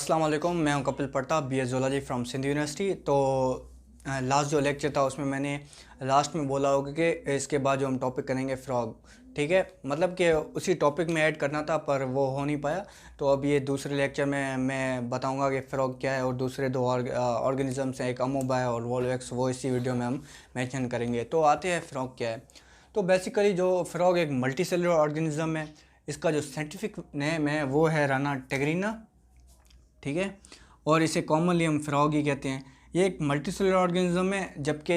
अस्सलाम वालेकुम, मैं हूं Kapil Pratap, BA zoology from Sindh university. तो लास्ट जो लेक्चर था उसमें मैंने लास्ट में बोला होगा कि इसके बाद जो हम टॉपिक करेंगे फ्रॉग, ठीक है। मतलब कि उसी टॉपिक में ऐड करना था पर वो हो नहीं पाया। तो अब ये दूसरे लेक्चर में मैं बताऊंगा कि फ्रॉग क्या है और दूसरे दो ऑर्गेनिजम्स हैं, एक अमोबा है और वोल्वेक्स, वो इसी वीडियो में हम मेंशन करेंगे। तो आते हैं फ्रॉग क्या है। तो बेसिकली जो फ्रॉग एक मल्टीसेलुलर ऑर्गेनिज्म है। इसका जो साइंटिफिक नेम है वो है राना टेगरीना, ठीक है। और इसे कॉमनली हम फ्रॉग ही कहते हैं। ये एक मल्टीसेलुलर ऑर्गेनिज्म है, जबकि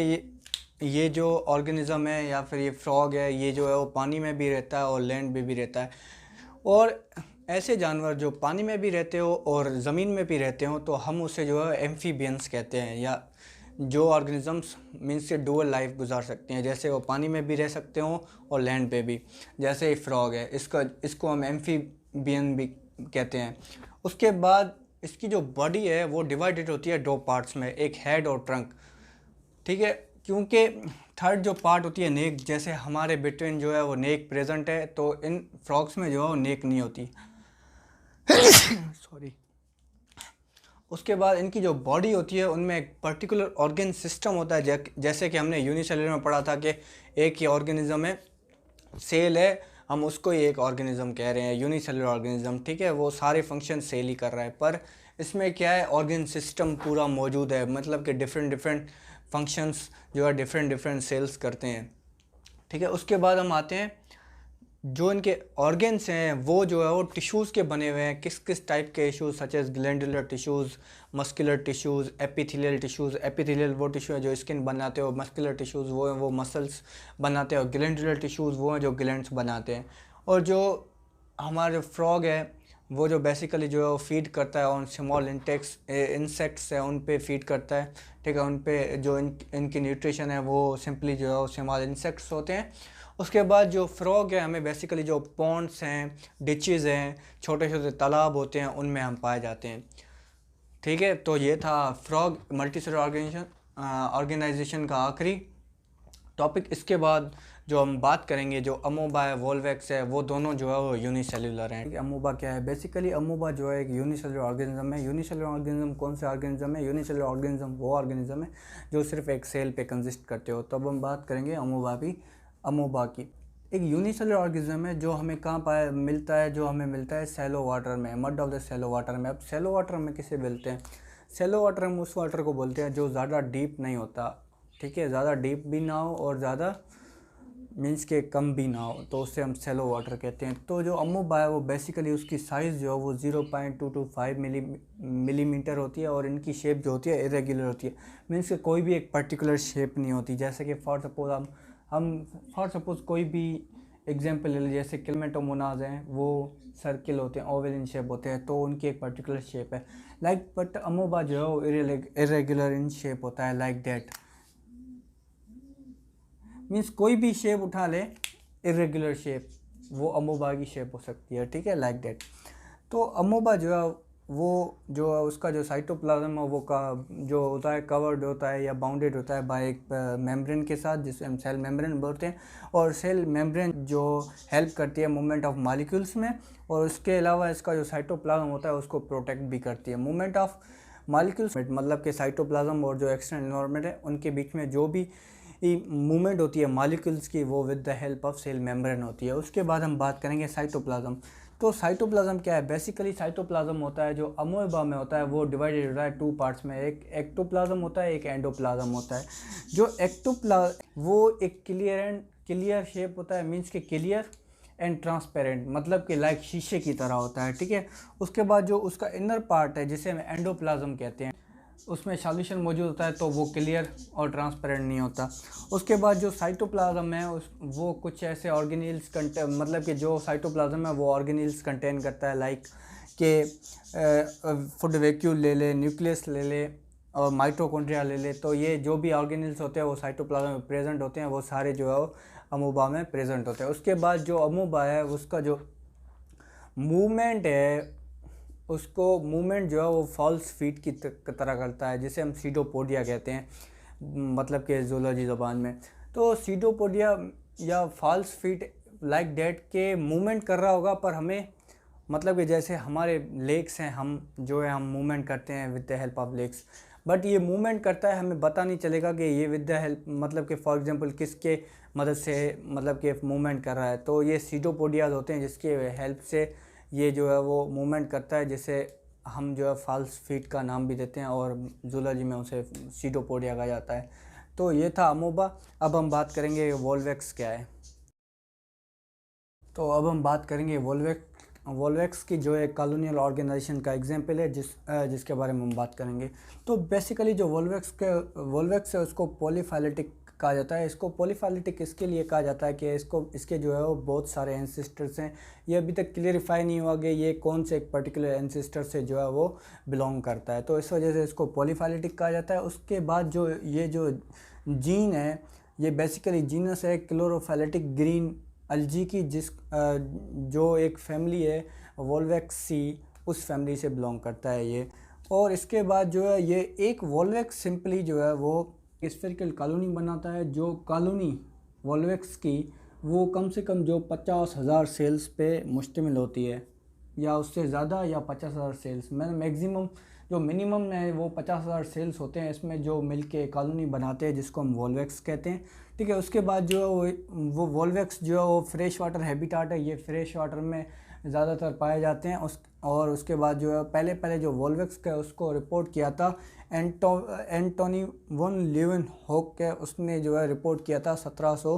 ये जो ऑर्गेनिज्म है या फिर ये फ्रॉग है, ये जो है वो पानी में भी रहता है और लैंड में भी रहता है। और ऐसे जानवर जो पानी में भी रहते हो और ज़मीन में भी रहते हो तो हम उसे जो है एम्फीबियंस कहते हैं, या जो ऑर्गेनिजम्स मीन्स से डुअल लाइफ गुजार सकते हैं, जैसे वो पानी में भी रह सकते हो और लैंड पे भी। जैसे ही फ्रॉग है, इसको हम एम्फीबियन भी कहते हैं। उसके बाद इसकी जो बॉडी है वो डिवाइडेड होती है दो पार्ट्स में, एक हेड और ट्रंक, ठीक है। क्योंकि थर्ड जो पार्ट होती है नेक, जैसे हमारे बिटवीन जो है वो नेक प्रेजेंट है, तो इन फ्रॉग्स में जो है वो नेक नहीं होती। सॉरी। उसके बाद इनकी जो बॉडी होती है उनमें एक पर्टिकुलर ऑर्गन सिस्टम होता है, जैसे कि हमने यूनिसेलुलर में पढ़ा था कि एक ही ऑर्गेनिज्म है, सेल है, हम उसको ही एक ऑर्गेनिज्म कह रहे हैं, यूनिसेलुलर ऑर्गेनिज्म, ठीक है। वो सारे फंक्शन सेल ही कर रहा है, पर इसमें क्या है, ऑर्गन सिस्टम पूरा मौजूद है, मतलब कि डिफरेंट डिफरेंट फंक्शंस जो है डिफरेंट डिफरेंट सेल्स करते हैं, ठीक है। उसके बाद हम आते हैं जो इनके ऑर्गन्स हैं वो जो है वो टिश्यूज़ के बने हुए हैं। किस किस टाइप के tissues, such as glandular tissues, muscular tissues, epithelial tissues. Epithelial वो टिश्यू है जो स्किन बनाते हो, मस्कुलर टिश्यूज़ वो हैं वो मसल्स बनाते हैं, और ग्लैंडुलर टिश्यूज़ वो हैं जो ग्लैंड्स बनाते हैं। और जो हमारा जो फ्रॉग है वो जो बेसिकली जो है वो फीड करता है ऑन स्मॉल इंसेक्ट्स है, उन पे फीड करता है, ठीक है। उन पे जो इनकी न्यूट्रिशन है वो सिंपली जो है वो स्मॉल इंसेक्ट्स होते हैं। उसके बाद जो फ्रॉग है हमें बेसिकली जो पॉन्ड्स हैं, डिचेज़ हैं, छोटे छोटे तालाब होते हैं, उनमें हम पाए जाते हैं, ठीक है। तो ये था फ्रॉग मल्टीसेलुलर ऑर्गेनाइजेशन का आखिरी टॉपिक। इसके बाद जो हम बात करेंगे, जो अमोबा है, वोल्वेक्स है, वो दोनों जो है वो यूनिसेलुलर हैं। अमोबा क्या है? बेसिकली अमोबा जो है एक यूनिसेलुलर ऑर्गेनिज्म है। यूनिसेलुलर ऑर्गेनिज्म कौन से ऑर्गेनिज्म है? यूनिसेलुलर ऑर्गेनिज्म वो ऑर्गेनिज्म है जो सिर्फ एक सेल पे कंसिस्ट करते हो। तो अब हम बात करेंगे अमोबा की। एक यूनिसेलुलर ऑर्गेनिज्म है जो हमें कहाँ पाया मिलता है, जो हमें मिलता है सैलो वाटर में, mud of the shallow water में। अब सैलो वाटर में किसे मिलते हैं? सैलो वाटर हम उस वाटर को बोलते हैं जो ज़्यादा डीप नहीं होता, ठीक है। ज़्यादा डीप भी ना हो और ज़्यादा मीन्स के कम भी ना हो, तो उससे हम सैलो वाटर कहते हैं। तो जो अमोबा है वो बेसिकली उसकी साइज़ जो है वो 0.225 मिलीमीटर होती है, और इनकी शेप जो होती है इरेगुलर होती है। मीन्स के कोई भी एक पर्टिकुलर शेप नहीं होती। जैसे कि फॉर सपोज़ कोई भी एग्जाम्पल ले लीजिए, जैसे क्लेमेटोमोनाज हैं, वो सर्किल होते हैं, ओवल इन शेप होते हैं, तो उनकी एक पर्टिकुलर शेप है बट अमोबा जो है वो इरेगुलर इन शेप होता है, लाइक दैट। मीन्स कोई भी शेप उठा ले, इरेगुलर शेप, वो अमोबा की शेप हो सकती है, ठीक है, लाइक दैट। तो अमोबा जो है वो जो है उसका जो साइटोप्लाज्म है वो का जो होता है कवर्ड होता है या बाउंडेड होता है बाय एक मेम्ब्रेन के साथ, जिसे हम सेल मेम्ब्रेन बोलते हैं। और सेल मेम्ब्रेन जो हेल्प करती है मूवमेंट ऑफ मॉलिक्यूल्स में, और उसके अलावा इसका जो साइटोप्लाज्म होता है उसको प्रोटेक्ट भी करती है। मूवमेंट ऑफ मॉलिक्यूल्स मतलब कि साइटोप्लाज्म और जो एक्सटर्नल एनवायरनमेंट है उनके बीच में जो भी मूवमेंट होती है मॉलिक्यूल्स की, वो with the help of cell membrane होती है। उसके बाद हम बात करेंगे साइटोप्लाज्म। तो साइटोप्लाज्म क्या है? बेसिकली साइटोप्लाज्म होता है जो अमोबा में होता है, वो डिवाइडेड होता है टू पार्ट्स में, एक एक्टोप्लाज्म होता है, एक एंडोप्लाज्म होता है। जो एक्टोप्लाज्म वो एक क्लियर शेप होता है, मीन्स के क्लियर एंड ट्रांसपेरेंट, मतलब कि लाइक शीशे की तरह होता है, ठीक है। उसके बाद जो उसका इनर पार्ट है जिसे हम एंडोप्लाज्म कहते हैं, उसमें सॉल्यूशन मौजूद होता है, तो वो क्लियर और ट्रांसपेरेंट नहीं होता। उसके बाद जो साइटोप्लाज्म है वो कुछ ऐसे ऑर्गेनील्स मतलब कि जो साइटोप्लाज्म है वो ऑर्गेनील्स कंटेन करता है, लाइक कि फूड वैक्यूल ले ले, न्यूक्लियस ले ले, और माइटोकॉन्ड्रिया ले ले। तो ये जो भी ऑर्गेनील्स होते हैं वो साइटोप्लाज्म में प्रेजेंट होते हैं, वो सारे जो है वो अमोबा में प्रेजेंट होते हैं। उसके बाद जो अमोबा है उसका जो मूवमेंट है, उसको मूवमेंट जो है वो फॉल्स फीट की तरह करता है, जिसे हम सीडोपोडिया कहते हैं, मतलब कि जूलॉजी ज़बान में। तो सीडोपोडिया या फॉल्स फीट लाइक डेट के मूवमेंट कर रहा होगा, पर हमें मतलब कि जैसे हमारे लेग्स हैं, हम जो है हम मूवमेंट करते हैं with the help of legs, but ये मूवमेंट करता है हमें पता नहीं चलेगा कि ये विद द हेल्प मतलब कि फॉर एग्जांपल किसके मदद से मतलब कि मूवमेंट कर रहा है। तो ये सीडोपोडियाज होते हैं जिसके हेल्प से ये जो है वो मूवमेंट करता है, जिसे हम जो है फॉल्स फीट का नाम भी देते हैं और जूलॉजी में उसे सीडोपोडिया कहा जाता है। तो ये था अमोबा। अब हम बात करेंगे वोल्वेक्स क्या है। तो अब हम बात करेंगे वोल्वेक्स की जो एक कॉलोनियल ऑर्गेनाइजेशन का एग्जांपल है जिसके बारे में हम बात करेंगे। तो बेसिकली जो वोल्वेक्स है उसको पॉलीफाइलेटिक कहा जाता है। इसको पॉलीफाइलेटिक इसके लिए कहा जाता है कि इसके जो है वो बहुत सारे एंसेस्टर्स हैं। ये अभी तक क्लियरिफाई नहीं हुआ कि ये कौन से एक पर्टिकुलर एंसेस्टर से जो है वो बिलोंग करता है, तो इस वजह से इसको पॉलीफाइलेटिक कहा जाता है। उसके बाद जो ये जो जीन है ये बेसिकली जीनस है क्लोरोफाइलेटिक ग्रीन अलजी की, जो एक फैमिली है वोल्वेक्सी, उस फैमिली से बिलोंग करता है ये। और इसके बाद जो है ये एक वोल्वेक्स सिंपली जो है वो स्फेरिकल कॉलोनी बनाता है। जो कॉलोनी वोल्वेक्स की वो कम से कम जो 50,000 सेल्स पे मुश्तमिल होती है, या उससे ज़्यादा, या 50,000 सेल्स में मैक्सिमम। जो मिनिमम है वो 50,000 सेल्स होते हैं इसमें जो मिलके कॉलोनी बनाते हैं, जिसको हम वोल्वेक्स कहते हैं। ठीक है, उसके बाद जो है वो वोल्वेक्स जो है वो फ्रेश वाटर हैबिटाट है, ये फ्रेश वाटर में ज़्यादातर पाए जाते हैं। और उसके बाद जो है पहले जो वोल्वेक्स का उसको रिपोर्ट किया था एंटोनी वन लीeuwenhoek के, उसने जो है रिपोर्ट किया था 1700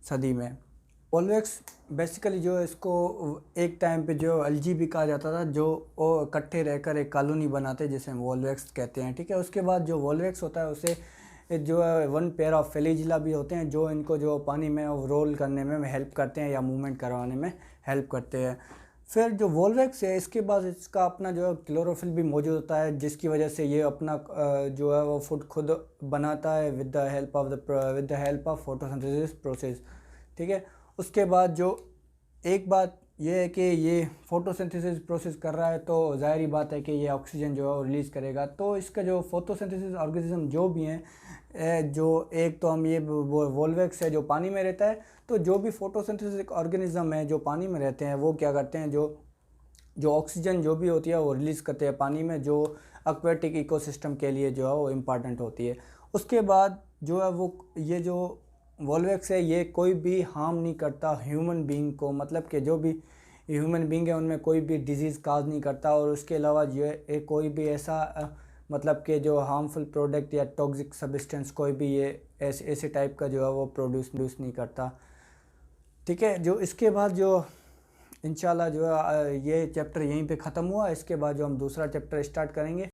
सदी में। वोल्वेक्स बेसिकली जो है इसको एक टाइम पे जो अलजी भी कहा जाता था, जो वो इकट्ठे रहकर एक कॉलोनी बनाते हैं जिसे हम वोल्वेक्स कहते हैं। ठीक है, उसके बाद जो वोल्वेक्स होता है उसे जो है वन पेयर ऑफ फ्लैजिला भी होते हैं जो इनको जो पानी में रोल करने में हेल्प करते हैं या मूवमेंट करवाने में हेल्प करते हैं। फिर जो वोल्वेक्स है इसके बाद इसका अपना जो है क्लोरोफिल भी मौजूद होता है, जिसकी वजह से ये अपना जो है वो फूड खुद बनाता है with the help of photosynthesis process. ठीक है, उसके बाद जो एक बात ये है कि ये फोटोसिंथेसिस प्रोसेस कर रहा है तो ज़ाहिर बात है कि ये ऑक्सीजन जो है वो रिलीज़ करेगा। तो इसका जो फोटोसिंथेसिस ऑर्गेनिज्म जो भी हैं, जो एक तो हम ये वोल्वेक्स है जो पानी में रहता है, तो जो भी फोटोसिंथेसिस ऑर्गेनिज्म है जो पानी में रहते हैं वो क्या करते हैं, जो ऑक्सीजन जो भी होती है वो रिलीज़ करते हैं पानी में, जो एक्वेटिक इकोसिस्टम के लिए जो है वो इम्पॉर्टेंट होती है। उसके बाद जो है वो ये जो वोल्वेक्स है ये कोई भी हार्म नहीं करता ह्यूमन बीइंग को, मतलब कि जो भी ह्यूमन बीइंग है उनमें कोई भी डिजीज़ काज नहीं करता। और उसके अलावा ये कोई भी ऐसा मतलब कि जो हार्मफुल प्रोडक्ट या टॉक्सिक सब्सटेंस कोई भी ये ऐसे टाइप का जो है वो प्रोड्यूस नहीं करता। ठीक है, जो इसके बाद जो इंशाल्लाह जो है ये चैप्टर यहीं पे ख़त्म हुआ। इसके बाद जो हम दूसरा चैप्टर स्टार्ट करेंगे।